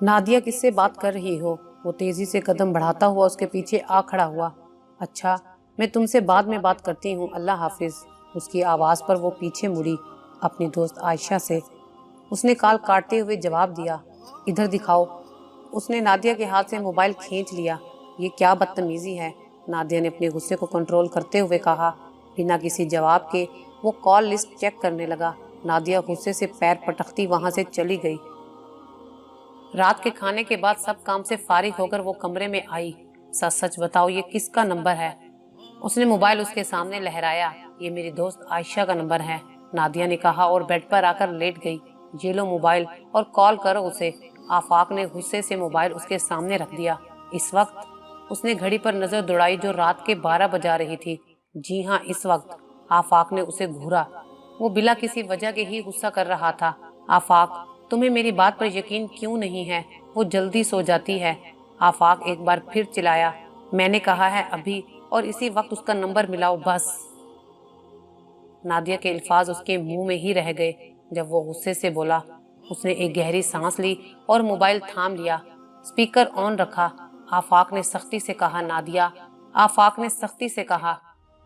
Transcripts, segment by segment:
नादिया किससे बात कर रही हो? वो तेजी से कदम बढ़ाता हुआ उसके पीछे आ खड़ा हुआ। अच्छा, मैं तुमसे बाद में बात करती हूँ, अल्लाह हाफिज। उसकी आवाज़ पर वो पीछे मुड़ी अपनी दोस्त आयशा से। उसने कॉल काटते हुए जवाब दिया, इधर दिखाओ। उसने नादिया के हाथ से मोबाइल खींच लिया। ये क्या बदतमीजी है, नादिया ने अपने गुस्से को कंट्रोल करते हुए कहा। बिना किसी जवाब के वो कॉल लिस्ट चेक करने लगा। नादिया गुस्से से पैर पटकती वहां से चली गई। रात के खाने के बाद सब काम से फारिग होकर वो कमरे में आई। सच सच बताओ, ये किसका नंबर है? उसने मोबाइल उसके सामने लहराया। ये मेरी दोस्त आयशा का नंबर है, नादिया ने कहा और बेड पर आकर लेट गई। ये लो मोबाइल और कॉल करो उसे। आफाक ने गुस्से से मोबाइल उसके सामने रख दिया। इस वक्त उसने घड़ी पर नजर दौड़ाई जो रात के 12 बजा रही थी। जी हाँ, इस वक्त। आफाक ने उसे घूरा। वो बिला किसी वजह के ही गुस्सा कर रहा था। आफाक, तुम्हें मेरी बात पर यकीन क्यों नहीं है? वो जल्दी सो जाती है। आफाक एक बार फिर चिल्लाया। मैंने कहा है अभी और इसी वक्त उसका नंबर मिलाओ बस। नादिया के अल्फाज उसके मुंह में ही रह गए जब वो गुस्से से बोला। उसने एक गहरी सांस ली और मोबाइल थाम लिया, स्पीकर ऑन रखा। आफाक ने सख्ती से कहा, नादिया। आफाक ने सख्ती से कहा।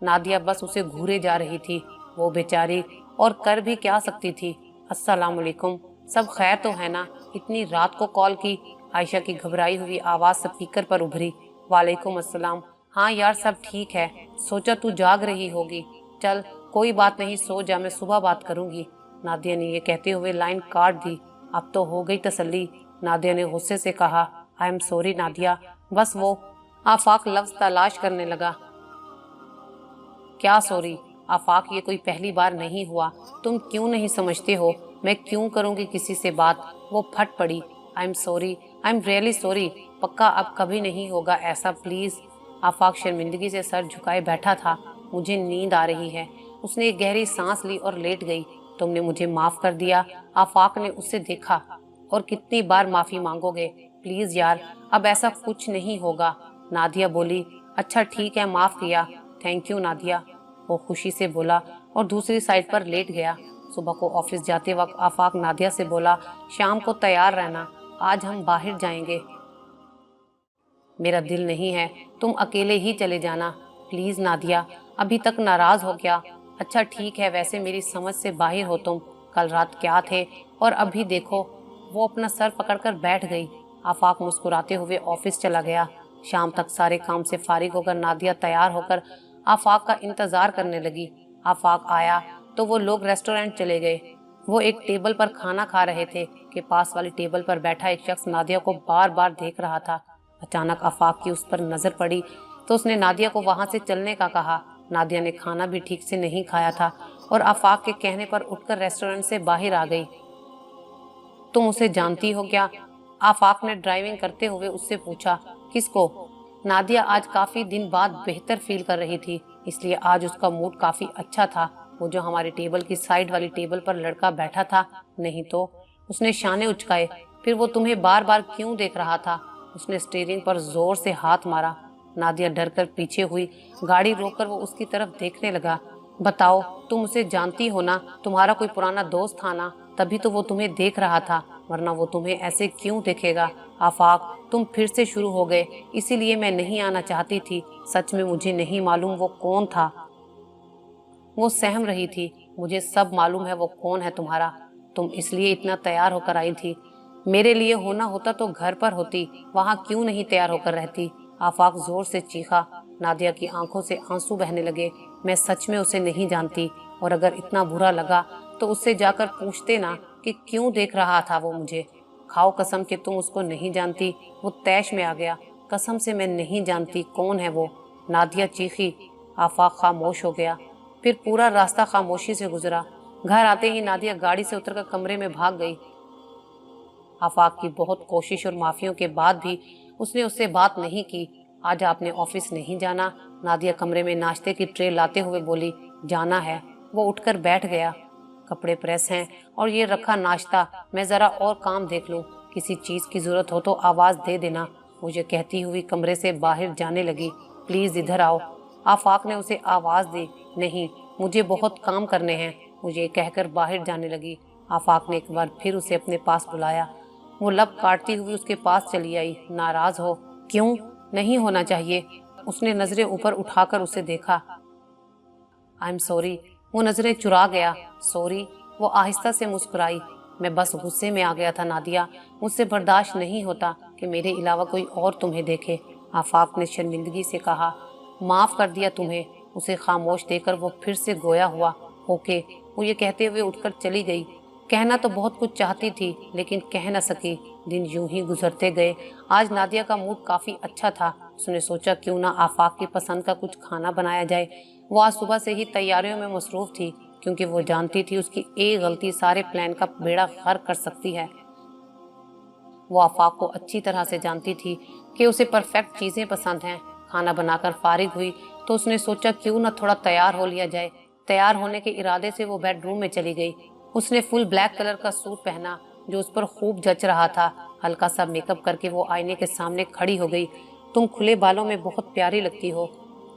नादिया बस उसे घूरे जा रही थी। वो बेचारी और कर भी क्या सकती थी। अस्सलाम वालेकुम, सब खैर तो है ना? इतनी रात को कॉल की? आयशा की घबराई हुई आवाज स्पीकर पर उभरी। वालेकुम अस्सलाम। हाँ यार, सब ठीक है। सोचा तू जाग रही होगी। चल कोई बात नहीं, सो जा, मैं सुबह बात करूंगी। नादिया ने ये कहते हुए लाइन काट दी। अब तो हो गई तसल्ली, नादिया ने गुस्से से कहा। आई एम सॉरी नादिया, बस वो। आफाक लफ्ज तलाश करने लगा। क्या सॉरी? आफाक, ये कोई पहली बार नहीं हुआ। तुम क्यों नहीं समझते हो? मैं क्यों करूंगी किसी से बात? वो फट पड़ी। I am sorry, I am really sorry. पक्का अब कभी नहीं होगा ऐसा, प्लीज। आफाक शर्मिंदगी से सर झुकाए बैठा था। मुझे नींद आ रही है। उसने एक गहरी सांस ली और लेट गई। तुमने मुझे माफ कर दिया? आफाक ने उससे देखा। और कितनी बार माफी मांगोगे? प्लीज यार, अब ऐसा कुछ नहीं होगा, नादिया बोली। अच्छा ठीक है, माफ किया। थैंक यू नादिया, वो खुशी से बोला और दूसरी साइड पर लेट गया। सुबह को ऑफिस जाते वक्त आफाक नादिया से बोला, शाम को तैयार रहना, आज हम बाहर जाएंगे। मेरा दिल नहीं है, तुम अकेले ही चले जाना प्लीज नादिया। अभी तक नाराज हो क्या? अच्छा ठीक है, वैसे मेरी समझ से बाहर हो तुम। कल रात क्या थे और अभी देखो। वो अपना सर पकड़कर बैठ गई। आफाक मुस्कुराते हुए ऑफिस चला गया। शाम तक सारे काम से फारिग होकर नादिया तैयार होकर आफाक का इंतजार करने लगी। आफाक आया तो वो लोग रेस्टोरेंट चले गए। वो एक टेबल पर खाना खा रहे थे कि पास वाली टेबल पर बैठा एक शख्स नादिया को बार बार देख रहा था। अचानक आफाक की उस पर नजर पड़ी तो उसने नादिया को वहां से चलने का कहा। नादिया ने खाना भी ठीक से नहीं खाया था और आफाक के कहने पर उठकर रेस्टोरेंट से बाहर आ गई। तुम उसे जानती हो क्या? आफाक ने ड्राइविंग करते हुए उससे पूछा। किसको? नादिया आज काफी दिन बाद बेहतर फील कर रही थी, इसलिए आज उसका मूड काफी अच्छा था। वो जो हमारी टेबल की साइड वाली टेबल पर लड़का बैठा था। नहीं तो। उसने शाने उचकाए। फिर वो तुम्हें बार बार क्यों देख रहा था? उसने स्टीयरिंग पर जोर से हाथ मारा। नादिया डर कर पीछे हुई। गाड़ी रोककर वो उसकी तरफ देखने लगा। बताओ, तुम उसे जानती हो ना? तुम्हारा कोई पुराना दोस्त था ना? तभी तो वो तुम्हें देख रहा था, वरना वो तुम्हें ऐसे क्यों देखेगा? आफाक, तुम फिर से शुरू हो गए, इसीलिए मैं नहीं आना चाहती थी। सच में मुझे नहीं मालूम वो कौन था। वो सहम रही थी। मुझे सब मालूम है वो कौन है तुम्हारा। तुम इसलिए इतना तैयार होकर आई थी। मेरे लिए होना होता तो घर पर होती, वहां क्यों नहीं तैयार होकर रहती? आफाक जोर से चीखा। नादिया की आंखों से आंसू बहने लगे। मैं सच में उसे नहीं जानती, और अगर इतना बुरा लगा तो उससे जाकर पूछते ना कि क्यों देख रहा था वो मुझे। खाओ कसम कि तुम उसको नहीं जानती। वो तैश में आ गया। कसम से मैं नहीं जानती कौन है वो, नादिया चीखी। आफाक खामोश हो गया। फिर पूरा रास्ता खामोशी से गुजरा। घर आते ही नादिया गाड़ी से उतरकर कमरे में भाग गई। आफाक की बहुत कोशिश और माफियों के बाद भी उसने उससे बात नहीं की। आज आपने ऑफिस नहीं जाना? नादिया कमरे में नाश्ते की ट्रे लाते हुए बोली। जाना है। वो उठकर बैठ गया। कपड़े प्रेस हैं और ये रखा नाश्ता, मैं जरा और काम देख लूं। किसी चीज की जरूरत हो तो आवाज दे देना, मुझे कहती हुई कमरे से बाहर जाने लगी। प्लीज इधर आओ। आफाक ने उसे आवाज दी। नहीं, मुझे बहुत काम करने हैं, मुझे कहकर बाहर जाने लगी। आफाक ने एक बार फिर उसे अपने पास बुलाया। वो लब काटती हुई उसके पास चली आई। नाराज हो? क्यों? नहीं होना चाहिए। उसने नजरें ऊपर उठाकर उसे देखा। I am sorry. वो नजरें चुरा गया। सॉरी? वो आहिस्ता से मुस्कुराई। मैं बस गुस्से में आ गया था नादिया। मुझसे बर्दाश्त नहीं होता कि मेरे अलावा कोई और तुम्हें देखे। आफाक ने शर्मिंदगी से कहा। माफ कर दिया तुम्हें। उसे खामोश देकर वो फिर से गोया हुआ। ओके। वो ये कहते हुए उठकर चली गई। कहना तो बहुत कुछ चाहती थी लेकिन कह न सकी। दिन यूं ही गुजरते गए। आज नादिया का मूड काफी अच्छा था। उसने सोचा क्यों ना आफाक की पसंद का कुछ खाना बनाया जाए। वो आज सुबह से ही तैयारियों में मसरूफ थी क्योंकि वो जानती थी उसकी एक गलती सारे प्लान का बेड़ा गर्क कर सकती है। वो आफाक को अच्छी तरह से जानती थी कि उसे परफेक्ट चीजें पसंद हैं। खाना बनाकर फारिग हुई तो उसने सोचा क्यों न थोड़ा तैयार हो लिया जाए। तैयार होने के इरादे से वो बेडरूम में चली गई। उसने फुल ब्लैक कलर का सूट पहना जो उस पर खूब जच रहा था। हल्का सा मेकअप करके वो आईने के सामने खड़ी हो गई। तुम खुले बालों में बहुत प्यारी लगती हो,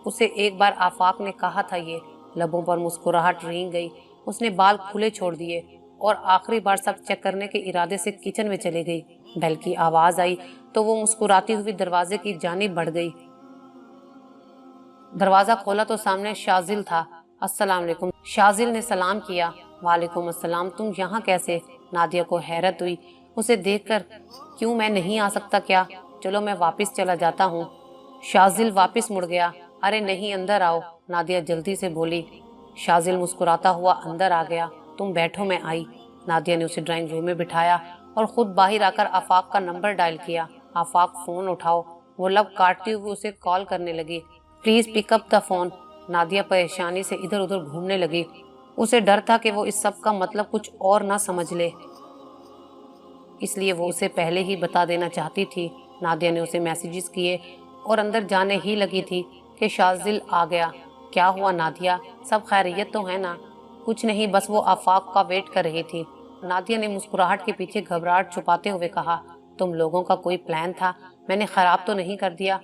उसे एक बार आफाक ने कहा था। ये लबों पर मुस्कुराहट रेंग गई। उसने बाल खुले छोड़ दिए और आखिरी बार सब चेक करने के इरादे से किचन में चली गई। बेल की आवाज आई तो वो मुस्कुराती हुई दरवाजे की जानिब बढ़ गई। दरवाजा खोला तो सामने शाजिल था। अस्सलाम वालेकुम। शाजिल ने सलाम किया। वालेकुम अस्सलाम। तुम यहाँ कैसे? नादिया को हैरत हुई उसे देखकर। क्यों, मैं नहीं आ सकता क्या? चलो मैं वापस चला जाता हूँ। शाजिल वापस मुड़ गया। अरे नहीं, अंदर आओ, नादिया जल्दी से बोली। शाजिल मुस्कुराता हुआ अंदर आ गया। तुम बैठो, मैं आई। नादिया ने उसे ड्राइंग रूम में बिठाया और खुद बाहर आकर आफाक का नंबर डायल किया। आफाक, फोन उठाओ। वो लब काटती हुई उसे कॉल करने लगी। Please pick up the phone. Nadia परेशानी से इधर उधर घूमने लगी। उसे डर था कि वो इस सब का मतलब कुछ और ना समझ ले, इसलिए वो उसे पहले ही बता देना चाहती थी। नादिया ने उसे मैसेजेस किए और अंदर जाने ही लगी थी कि शाजिल आ गया। क्या हुआ नादिया, सब खैरियत तो है ना? कुछ नहीं, बस वो आफाक का वेट कर रही थी। नादिया ने मुस्कुराहट के पीछे घबराहट छुपाते हुए कहा। तुम लोगों का कोई प्लान था? मैंने खराब तो नहीं कर दिया?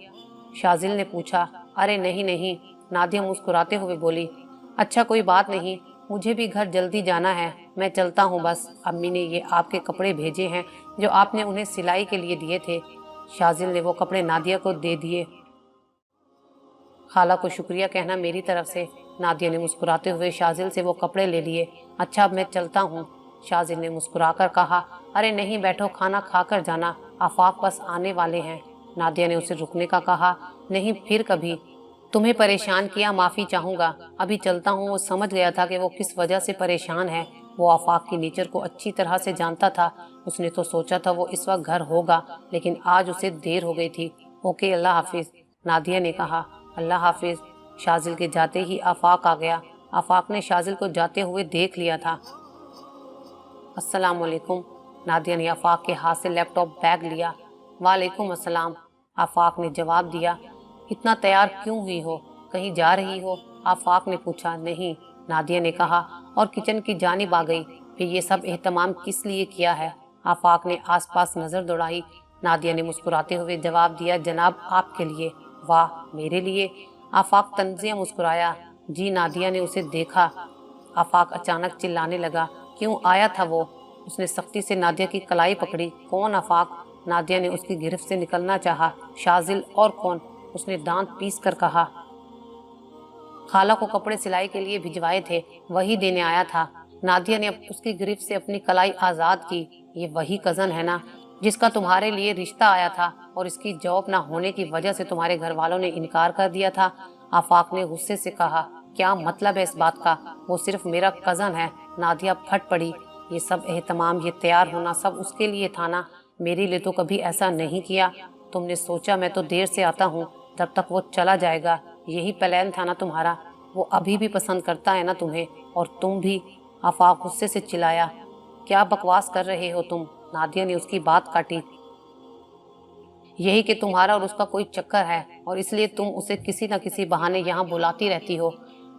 शाजिल ने पूछा। अरे नहीं नहीं, नादिया मुस्कुराते हुए बोली। अच्छा कोई बात नहीं, मुझे भी घर जल्दी जाना है, मैं चलता हूँ बस। अम्मी ने ये आपके कपड़े भेजे हैं जो आपने उन्हें सिलाई के लिए दिए थे। शाजिल ने वो कपड़े नादिया को दे दिए। खाला को शुक्रिया कहना मेरी तरफ से। नादिया ने मुस्कुराते हुए शाजिल से वो कपड़े ले लिए। अच्छा अब मैं चलता हूँ। शाजिल ने मुस्कुराकर कहा। अरे नहीं, बैठो, खाना खाकर जाना, आफाक बस आने वाले हैं। नादिया ने उसे रुकने का कहा। नहीं, फिर कभी। तुम्हें परेशान किया, माफी चाहूंगा, अभी चलता हूँ। वो समझ गया था कि वो किस वजह से परेशान है। वो आफाक की नेचर को अच्छी तरह से जानता था। उसने तो सोचा था वो इस वक्त घर होगा, लेकिन आज उसे देर हो गई थी। ओके, अल्लाह हाफिज, नादिया ने कहा। अल्लाह हाफिज। शाजिल के जाते ही आफाक आ गया। आफाक ने शाजिल को जाते हुए देख लिया था। अस्सलाम वालेकुम। नादिया ने आफाक के हाथ से लैपटॉप बैग लिया। वालेकुम अस्सलाम, आफाक ने जवाब दिया। इतना तैयार क्यों हुई हो, कहीं जा रही हो? आफाक ने पूछा। नहीं, नादिया ने कहा और किचन की जानिब आ गई। फिर ये सब एहतमाम किस लिए किया है? आफाक ने आसपास नजर दौड़ाई। नादिया ने मुस्कुराते हुए जवाब दिया। जनाब आपके लिए। वाह, मेरे लिए? आफाक तंजिया मुस्कुराया। जी। नादिया ने उसे देखा। आफाक अचानक चिल्लाने लगा। क्यों आया था वो? उसने सख्ती से नादिया की कलाई पकड़ी। कौन आफाक? नादिया ने उसकी गिरफ्त से निकलना चाहा। शाजिल। और कौन? उसने दांत पीस कर कहा। खाला को कपड़े सिलाई के लिए भिजवाए थे, वही देने आया था। नादिया ने उसकी गिरफ्त से अपनी कलाई आजाद की। ये वही कजन है ना जिसका तुम्हारे लिए रिश्ता आया था और इसकी जॉब ना होने की वजह से तुम्हारे घर वालों ने इनकार कर दिया था? आफाक ने गुस्से से कहा। क्या मतलब है इस बात का? वो सिर्फ मेरा कजन है। नादिया फट पड़ी। ये सब एहतमाम, ये तैयार होना सब उसके लिए था ना, मेरे लिए तो कभी ऐसा नहीं किया। तुमने सोचा मैं तो देर से आता हूँ, तब तक वो चला जाएगा, यही प्लान था ना तुम्हारा? वो अभी भी पसंद करता है ना तुम्हें, और तुम भी। आफाक गुस्से से चिल्लाया। क्या बकवास कर रहे हो तुम? नादिया ने उसकी बात काटी। यही कि तुम्हारा और उसका कोई चक्कर है और इसलिए तुम उसे किसी न किसी बहाने यहाँ बुलाती रहती हो।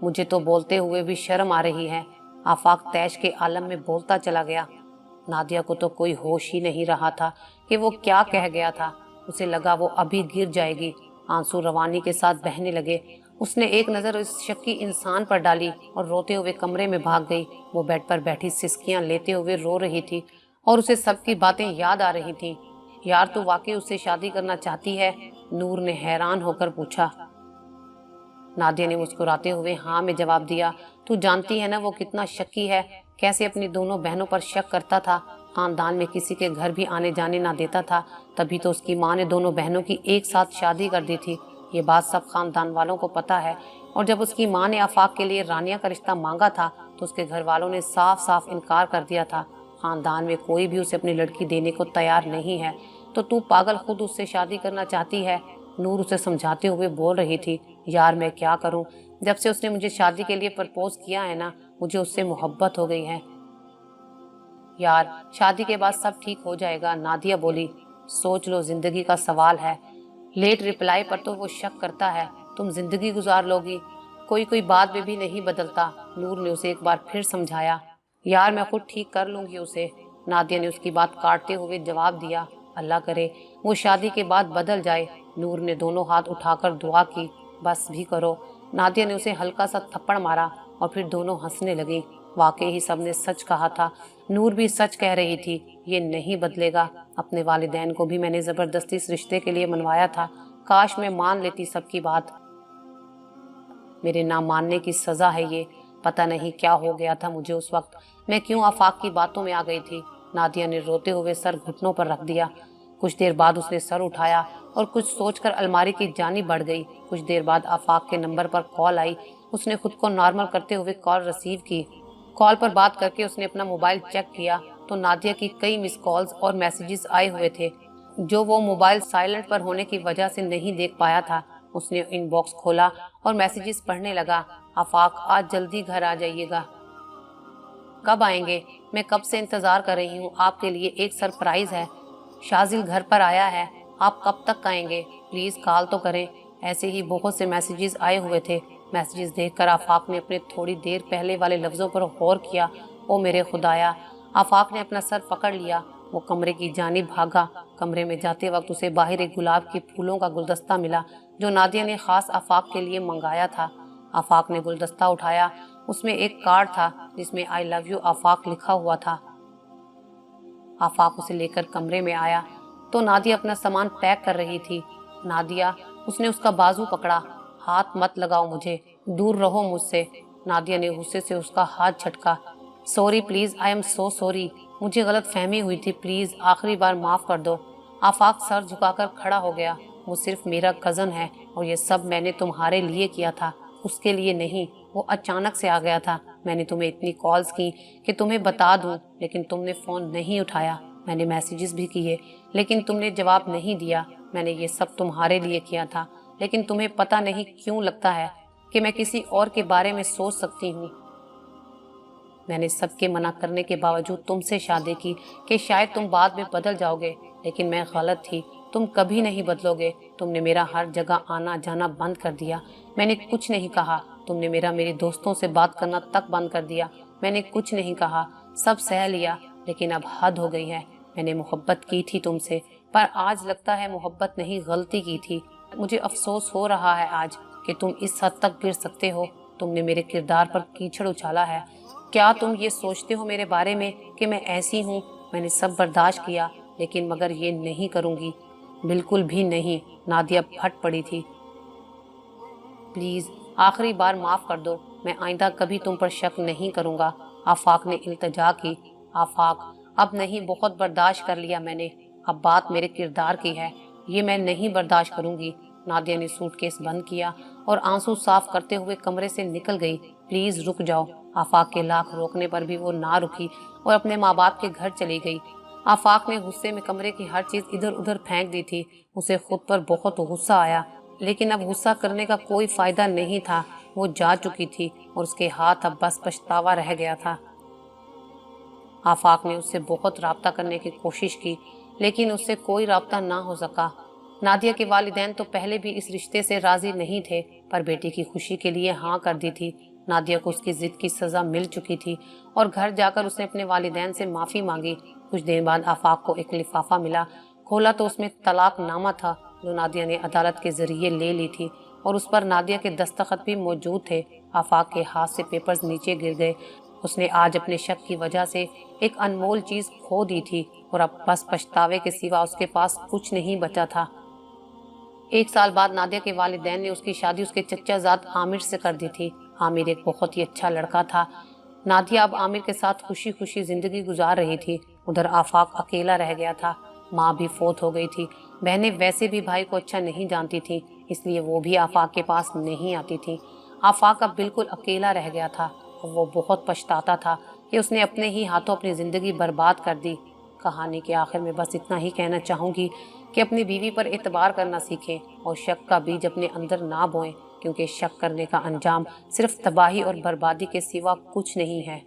मुझे तो बोलते हुए भी शर्म आ रही है। आफाक तैश के आलम में बोलता चला गया। नादिया को तो कोई होश ही नहीं रहा था कि वो क्या कह गया था। उसे लगा वो अभी गिर जाएगी। आंसू रवानी के साथ बहने लगे। उसने एक नज़र उस शक्की इंसान पर डाली और रोते हुए कमरे में भाग गई। वो बेड पर बैठी सिसकियां लेते हुए रो रही थी। और उसे सब की बातें याद आ रही थीं। यार तू वाकई उससे शादी करना चाहती है? नूर ने हैरान होकर पूछा। नादिया ने मुस्कुराते हुए हाँ में जवाब दिया। तू जानती है ना वो कितना शक्की है, कैसे अपनी दोनों बहनों पर शक करता था, खानदान में किसी के घर भी आने जाने ना देता था। तभी तो उसकी माँ ने दोनों बहनों की एक साथ शादी कर दी थी। ये बात सब खानदान वालों को पता है। और जब उसकी माँ ने आफाक के लिए रानिया का रिश्ता मांगा था तो उसके घर वालों ने साफ साफ इनकार कर दिया था। खानदान में कोई भी उसे अपनी लड़की देने को तैयार नहीं है। तो तू पागल खुद उससे शादी करना चाहती है? नूर उसे समझाते हुए बोल रही थी। यार मैं क्या करूं, जब से उसने मुझे शादी के लिए प्रपोज किया है ना, मुझे उससे मोहब्बत हो गई है। यार शादी के बाद सब ठीक हो जाएगा, नादिया बोली। सोच लो, जिंदगी का सवाल है। लेट रिप्लाई पर तो वो शक करता है। तुम जिंदगी गुजार लोगी, कोई कोई बात में भी नहीं बदलता। नूर ने उसे एक बार फिर समझाया। यार मैं खुद ठीक कर लूंगी उसे, नादिया ने उसकी बात काटते हुए जवाब दिया। अल्लाह करे वो शादी के बाद बदल जाए। नूर ने दोनों हाथ उठाकर दुआ की। बस भी करो। नादिया ने उसे हल्का सा थप्पड़ मारा और फिर दोनों हंसने लगी। वाकई ही सबने सच कहा था। नूर भी सच कह रही थी, ये नहीं बदलेगा। अपने वालिदैन को भी मैंने जबरदस्ती इस रिश्ते के लिए मनवाया था। काश मैं मान लेती सबकी बात। मेरे ना मानने की सजा है ये। पता नहीं क्या हो गया था मुझे उस वक्त, मैं क्यों आफाक की बातों में आ गई थी। नादिया ने रोते हुए सर घुटनों पर रख दिया। कुछ देर बाद उसने सर उठाया और कुछ सोचकर अलमारी की जानिब बढ़ गई। कुछ देर बाद आफाक के नंबर पर कॉल आई। उसने खुद को नॉर्मल करते हुए कॉल रिसीव की। कॉल पर बात करके उसने अपना मोबाइल चेक किया तो नादिया की कई मिस कॉल्स और मैसेजेस आए हुए थे जो वो मोबाइल साइलेंट पर होने की वजह से नहीं देख पाया था। उसने इनबॉक्स खोला और मैसेजेस पढ़ने लगा। आफाक आज जल्दी घर आ जाइएगा। कब आएंगे? मैं कब से इंतजार कर रही हूँ, आपके लिए एक सरप्राइज है। शाजिल घर पर आया है, आप कब तक आएंगे? प्लीज कॉल तो करें। ऐसे ही बहुत से मैसेजेस आए हुए थे। मैसेजेस देखकर आफाक ने अपने थोड़ी देर पहले वाले लफ्जों पर गौर किया। ओ मेरे खुदाया। आफाक ने अपना सर पकड़ लिया। वो कमरे की जानिब भागा। कमरे में जाते वक्त उसे बाहर एक गुलाब के फूलों का गुलदस्ता मिला जो नादिया ने खास आफाक के लिए मंगाया था। आफाक ने गुलदस्ता उठाया। उसमें एक कार्ड था जिसमें आई लव यू आफाक लिखा हुआ था। आफाक उसे लेकर कमरे में आया तो नादिया अपना सामान पैक कर रही थी। नादिया, उसने उसका बाजू पकड़ा। हाथ मत लगाओ मुझे, दूर रहो मुझसे। नादिया ने गुस्से से उसका हाथ झटका। Sorry please, I am so sorry, मुझे गलत फहमी हुई थी, प्लीज आखिरी बार माफ कर दो। आफाक सर झुकाकर खड़ा हो गया। वो सिर्फ मेरा कजन है और ये सब मैंने तुम्हारे लिए किया था, उसके लिए नहीं। वो अचानक से आ गया था। मैंने तुम्हें इतनी कॉल्स की कि तुम्हें बता दूं, लेकिन तुमने फोन नहीं उठाया। मैंने मैसेजेस भी किए लेकिन तुमने जवाब नहीं दिया। मैंने ये सब तुम्हारे लिए किया था, लेकिन तुम्हें पता नहीं क्यों लगता है कि मैं किसी और के बारे में सोच सकती हूँ। मैंने सबके मना करने के बावजूद तुमसे शादी की कि शायद तुम बाद में बदल जाओगे, लेकिन मैं गलत थी। तुम कभी नहीं बदलोगे। तुमने मेरा हर जगह आना जाना बंद कर दिया। मैंने कुछ नहीं कहा। तुमने मेरे दोस्तों से बात करना तक बंद कर दिया। मैंने कुछ नहीं कहा, सब सह लिया, लेकिन अब हद हो गई है। मैंने मोहब्बत की थी तुमसे, पर आज लगता है मोहब्बत नहीं गलती की थी। मुझे अफसोस हो रहा है आज कि तुम इस हद तक गिर सकते हो। तुमने मेरे किरदार पर कीचड़ उछाला है। क्या तुम ये सोचते हो मेरे बारे में कि मैं ऐसी हूँ? मैंने सब बर्दाश्त किया, लेकिन मगर ये नहीं करूँगी, बिल्कुल भी नहीं। नादिया फट पड़ी थी। प्लीज आखिरी बार माफ कर दो, मैं आइंदा कभी तुम पर शक नहीं करूँगा। आफाक ने इल्तजा की। आफाक, अब नहीं, बहुत बर्दाश्त कर लिया मैंने। अब बात मेरे किरदार की है, ये मैं नहीं बर्दाश्त करूँगी। नादिया ने सूटकेस बंद किया और आंसू साफ करते हुए कमरे से निकल गई। प्लीज रुक जाओ। आफाक के लाख रोकने पर भी वो ना रुकी और अपने माँ बाप के घर चली गई। आफाक ने गुस्से में कमरे की हर चीज इधर उधर फेंक दी थी। उसे खुद पर बहुत गुस्सा आया, लेकिन अब गुस्सा करने का कोई फायदा नहीं था। वो जा चुकी थी और उसके हाथ अब बस पछतावा रह गया था। आफाक ने उससे बहुत राब्ता करने की कोशिश की, लेकिन उससे कोई राब्ता ना हो सका। नादिया के वालिदैन तो पहले भी इस रिश्ते से राजी नहीं थे, पर बेटी की खुशी के लिए हाँ कर दी थी। नादिया को उसकी जिद की सजा मिल चुकी थी और घर जाकर उसने अपने वालिदैन से माफी मांगी। कुछ देर बाद आफाक को एक लिफाफा मिला। खोला तो उसमें तलाकनामा था जो नादिया ने अदालत के जरिए ले ली थी और उस पर नादिया के दस्तखत भी मौजूद थे। आफाक के हाथ से पेपर्स नीचे गिर गए اس نے آج اپنے شک کی وجہ سے ایک انمول چیز کھو دی تھی اور اب بس پچھتاوے کے سوا اس کے پاس کچھ نہیں بچا تھا۔ 1 سال بعد نادیہ کے والدین نے اس کی شادی اس کے چچا زاد عامر سے کر دی تھی۔ عامر ایک بہت ہی اچھا لڑکا تھا۔ نادیہ اب عامر کے ساتھ خوشی خوشی زندگی گزار رہی تھی۔ ادھر آفاق اکیلا رہ گیا تھا۔ ماں بھی فوت ہو گئی تھی۔ بہنیں ویسے بھی بھائی کو اچھا نہیں جانتی تھیں، اس لیے وہ بھی آفاق کے پاس نہیں آتی تھی۔ آفاق اب بالکل اکیلا رہ گیا تھا اور وہ بہت پچھتاتا تھا کہ اس نے اپنے ہی ہاتھوں اپنی زندگی برباد کر دی۔ کہانی کے آخر میں بس اتنا ہی کہنا چاہوں گی کہ اپنی بیوی پر اعتبار کرنا سیکھیں اور شک کا بیج اپنے اندر نہ بوئیں، کیونکہ شک کرنے کا انجام صرف تباہی اور بربادی کے سوا کچھ نہیں ہے۔